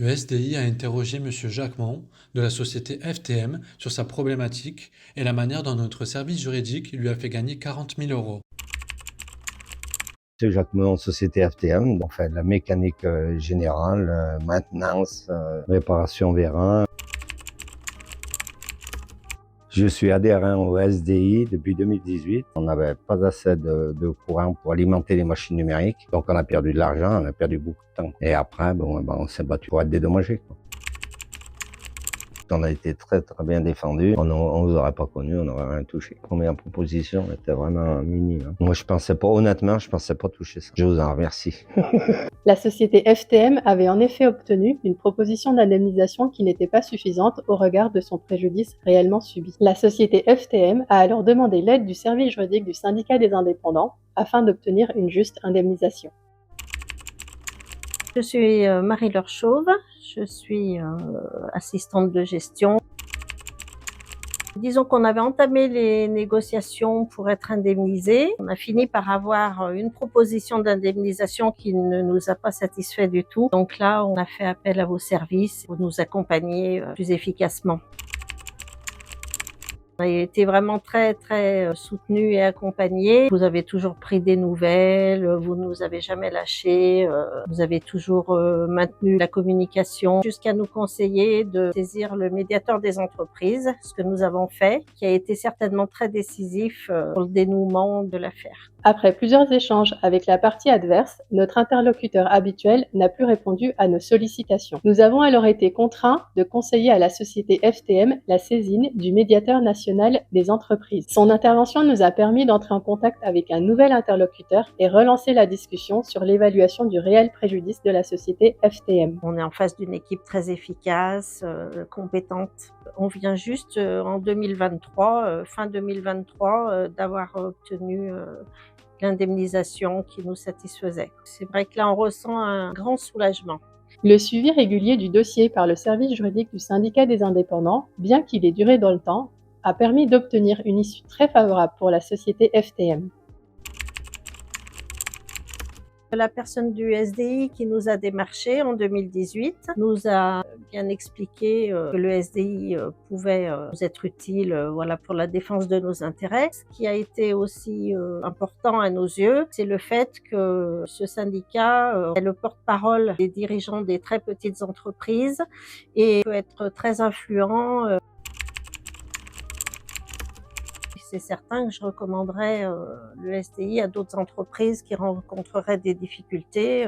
Le SDI a interrogé Monsieur Jacquemont de la société FTM sur sa problématique et la manière dont notre service juridique lui a fait gagner 40 000 euros. C'est Jacques Menon, société FTM, on fait de la mécanique générale, maintenance, réparation vérin. Je suis adhérent au SDI depuis 2018. On n'avait pas assez de courant pour alimenter les machines numériques. Donc on a perdu de l'argent, on a perdu beaucoup de temps. Et après, on s'est battu pour être dédommagé. On a été très bien défendu. On ne vous aurait pas connu, on n'aurait rien touché. La première proposition était vraiment minime. Moi, honnêtement, je pensais pas toucher ça. Je vous en remercie. La société FTM avait en effet obtenu une proposition d'indemnisation qui n'était pas suffisante au regard de son préjudice réellement subi. La société FTM a alors demandé l'aide du service juridique du syndicat des indépendants afin d'obtenir une juste indemnisation. Je suis Marie-Laure Chauve, je suis assistante de gestion. Disons qu'on avait entamé les négociations pour être indemnisés. On a fini par avoir une proposition d'indemnisation qui ne nous a pas satisfait du tout. Donc là, on a fait appel à vos services pour nous accompagner plus efficacement. On a été vraiment très soutenus et accompagnés. Vous avez toujours pris des nouvelles, vous ne nous avez jamais lâchés, vous avez toujours maintenu la communication jusqu'à nous conseiller de saisir le médiateur des entreprises, ce que nous avons fait, qui a été certainement très décisif pour le dénouement de l'affaire. Après plusieurs échanges avec la partie adverse, notre interlocuteur habituel n'a plus répondu à nos sollicitations. Nous avons alors été contraints de conseiller à la société FTM la saisine du médiateur national des entreprises. Son intervention nous a permis d'entrer en contact avec un nouvel interlocuteur et relancer la discussion sur l'évaluation du réel préjudice de la société FTM. On est en face d'une équipe très efficace, compétente. On vient juste en 2023, fin 2023, d'avoir obtenu l'indemnisation qui nous satisfaisait. C'est vrai que là, on ressent un grand soulagement. Le suivi régulier du dossier par le service juridique du syndicat des indépendants, bien qu'il ait duré dans le temps, a permis d'obtenir une issue très favorable pour la société FTM. La personne du SDI qui nous a démarchés en 2018 nous a bien expliqué que le SDI pouvait nous être utile voilà, pour la défense de nos intérêts. Ce qui a été aussi important à nos yeux, c'est le fait que ce syndicat est le porte-parole des dirigeants des très petites entreprises et peut être très influent. C'est certain que je recommanderais le SDI à d'autres entreprises qui rencontreraient des difficultés.